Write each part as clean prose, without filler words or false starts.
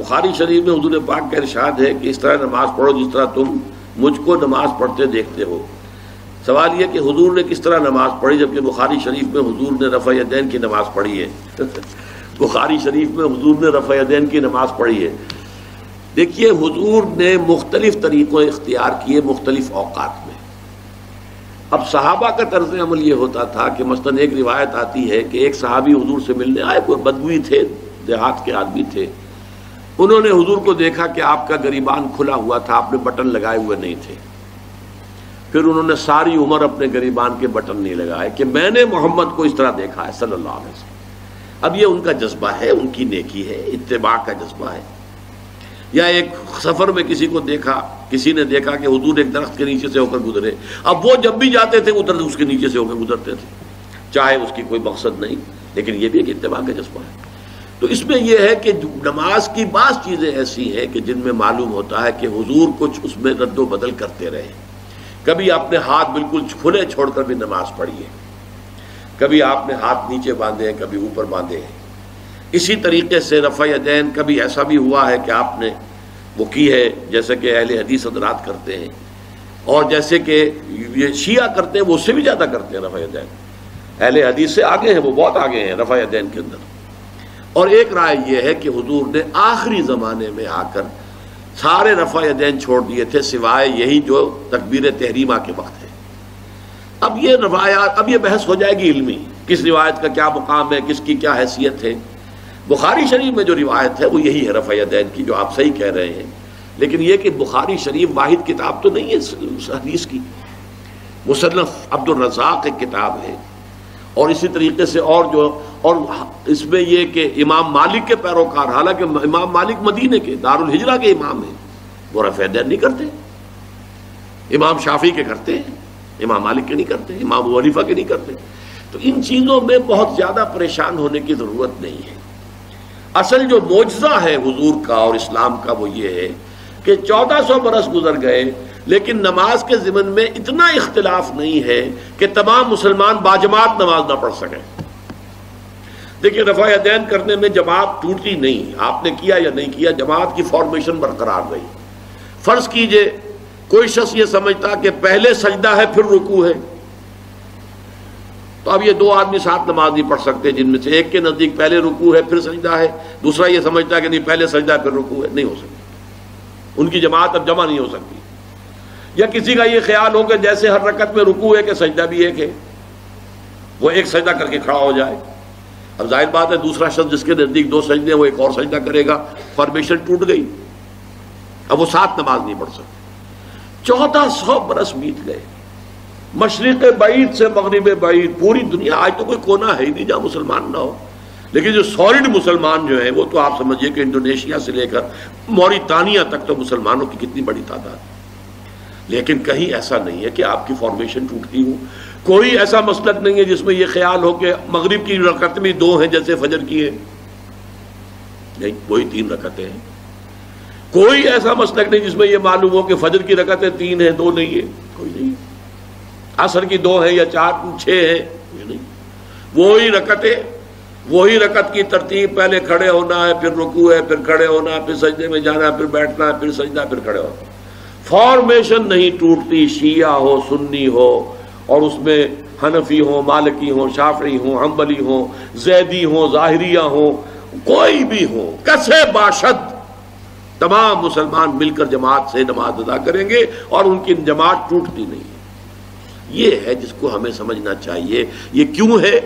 بخاری شریف میں حضور پاک کا ارشاد ہے کہ اس طرح نماز پڑھو جس طرح تم مجھ کو نماز پڑھتے دیکھتے ہو۔ سوال یہ کہ حضور نے کس طرح نماز پڑھی، جبکہ بخاری شریف میں حضور نے رفع یدین کی نماز پڑھی ہے بخاری شریف میں حضور نے رفع یدین کی نماز پڑھی ہے۔ دیکھیے حضور نے مختلف طریقوں اختیار کیے مختلف اوقات میں۔ اب صحابہ کا طرز عمل یہ ہوتا تھا کہ مثلاً ایک روایت آتی ہے کہ ایک صحابی حضور سے ملنے آئے، کوئی بدوی تھے، دیہات کے آدمی تھے، انہوں نے حضور کو دیکھا کہ آپ کا گریبان کھلا ہوا تھا، آپ نے بٹن لگائے ہوئے نہیں تھے۔ پھر انہوں نے ساری عمر اپنے گریبان کے بٹن نہیں لگائے کہ میں نے محمد کو اس طرح دیکھا ہے صلی اللہ علیہ وسلم۔ اب یہ ان کا جذبہ ہے، ان کی نیکی ہے، اتباع کا جذبہ ہے۔ یا ایک سفر میں کسی کو دیکھا، کسی نے دیکھا کہ حضور ایک درخت کے نیچے سے ہو کر گزرے، اب وہ جب بھی جاتے تھے ادھر اس کے نیچے سے ہو کر گزرتے تھے، چاہے اس کی کوئی مقصد نہیں، لیکن یہ بھی ایک اتباع کا جذبہ ہے۔ تو اس میں یہ ہے کہ نماز کی بعض چیزیں ایسی ہیں کہ جن میں معلوم ہوتا ہے کہ حضور کچھ اس میں رد و بدل کرتے رہے۔ کبھی آپ نے ہاتھ بالکل کھلے چھوڑ کر بھی نماز پڑھی ہے، کبھی آپ نے ہاتھ نیچے باندھے ہیں، کبھی اوپر باندھے ہیں۔ اسی طریقے سے رفع یدین کبھی ایسا بھی ہوا ہے کہ آپ نے وہ کی ہے جیسے کہ اہل حدیث حضرات کرتے ہیں، اور جیسے کہ یہ شیعہ کرتے ہیں وہ اس سے بھی زیادہ کرتے ہیں رفع یدین۔ اہل حدیث سے آگے ہیں، وہ بہت آگے ہیں رفع یدین کے اندر۔ اور ایک رائے یہ ہے کہ حضور نے آخری زمانے میں آ کر سارے رفع یدین چھوڑ دیے تھے سوائے یہی جو تکبیر تحریمہ کے وقت ہے۔ اب یہ روایات، اب یہ بحث ہو جائے گی علمی، کس روایت کا کیا مقام ہے، کس کی کیا حیثیت ہے۔ بخاری شریف میں جو روایت ہے وہ یہی ہے رفع یدین کی، جو آپ صحیح کہہ رہے ہیں، لیکن یہ کہ بخاری شریف واحد کتاب تو نہیں ہے حدیث کی، مصنف عبد الرزاق ایک کتاب ہے، اور اسی طریقے سے اور اس میں یہ کہ امام مالک کے پیروکار، حالانکہ امام مالک مدینے کے دارالہجرہ کے امام ہیں، وہ رفع یدین نہیں کرتے۔ امام شافعی کے کرتے ہیں، امام مالک کے نہیں کرتے، امام ابو حنیفہ کے نہیں کرتے۔ تو ان چیزوں میں بہت زیادہ پریشان ہونے کی ضرورت نہیں ہے۔ اصل جو معجزہ ہے حضور کا اور اسلام کا وہ یہ ہے کہ 1400 برس گزر گئے لیکن نماز کے ضمن میں اتنا اختلاف نہیں ہے کہ تمام مسلمان باجماعت نماز نہ پڑھ سکیں۔ دیکھیے رفع یدین کرنے میں جماعت ٹوٹی نہیں، آپ نے کیا یا نہیں کیا، جماعت کی فارمیشن برقرار رہی۔ فرض کیجئے کوئی شخص یہ سمجھتا کہ پہلے سجدہ ہے پھر رکوع ہے، تو اب یہ دو آدمی ساتھ نماز نہیں پڑھ سکتے، جن میں سے ایک کے نزدیک پہلے رکوع ہے پھر سجدہ ہے، دوسرا یہ سمجھتا ہے کہ نہیں پہلے سجدہ ہے پھر رکوع ہے، نہیں ہو سکتی، ان کی جماعت اب جمع نہیں ہو سکتی۔ یا کسی کا یہ خیال ہو کہ جیسے ہر رکعت میں رکوع ہے کہ سجدہ بھی ایک ہے، وہ ایک سجدہ کر کے کھڑا ہو جائے۔ اب ظاہر بات ہے دوسرا شخص جس کے نزدیک دو سجدے ہیں وہ ایک اور سجدہ کرے گا، فارمیشن ٹوٹ گئی، اب وہ ساتھ نماز نہیں پڑھ سکتے۔ 1400 برس بیت گئے، مشرق بعید سے مغرب بعید، پوری دنیا، آج تو کوئی کونا ہے ہی نہیں جہاں مسلمان نہ ہو، لیکن جو سالڈ مسلمان جو ہیں وہ تو آپ سمجھیے کہ انڈونیشیا سے لے کر موریتانیہ تک تو مسلمانوں کی کتنی بڑی تعداد۔ لیکن کہیں ایسا نہیں ہے کہ آپ کی فارمیشن ٹوٹتی ہو، کوئی ایسا مسلک نہیں ہے جس میں یہ خیال ہو کہ مغرب کی رکعت میں 2 ہیں جیسے فجر کی ہے، نہیں، وہی 3 رکعتیں ہیں۔ کوئی ایسا مسلک نہیں جس میں یہ معلوم ہو کہ فجر کی رکعتیں 3 ہیں 2 نہیں ہے، کوئی نہیں۔ عصر کی 2 ہیں یا 4 6 ہیں، نہیں، وہی رکعت کی ترتیب، پہلے کھڑے ہونا ہے پھر رکوع ہے پھر کھڑے ہونا ہے پھر سجدے میں جانا ہے پھر بیٹھنا ہے پھر سجدہ پھر کھڑے ہونا۔ فارمیشن نہیں ٹوٹتی، شیعہ ہو سنی ہو، اور اس میں حنفی ہوں مالکی ہوں شافعی ہوں حنبلی ہوں زیدی ہوں ظاہریہ ہوں، کوئی بھی ہو، کسے باشد، تمام مسلمان مل کر جماعت سے نماز ادا کریں گے اور ان کی جماعت ٹوٹتی نہیں۔ یہ ہے جس کو ہمیں سمجھنا چاہیے۔ یہ کیوں ہے؟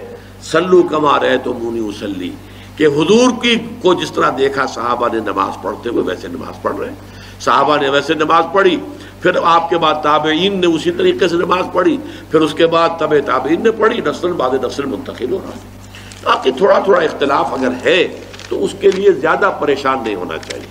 صلو کما رأیتمونی اصلی، کہ حضور کو جس طرح دیکھا صحابہ نے نماز پڑھتے ہوئے ویسے نماز پڑھ رہے ہیں، صحابہ نے ویسے نماز پڑھی، پھر آپ کے بعد تابعین نے اسی طریقے سے نماز پڑھی، پھر اس کے بعد تبع تابعین نے پڑھی، نسل بعد نسل منتقل ہو رہا ہے۔ باقی تھوڑا تھوڑا اختلاف اگر ہے تو اس کے لیے زیادہ پریشان نہیں ہونا چاہیے۔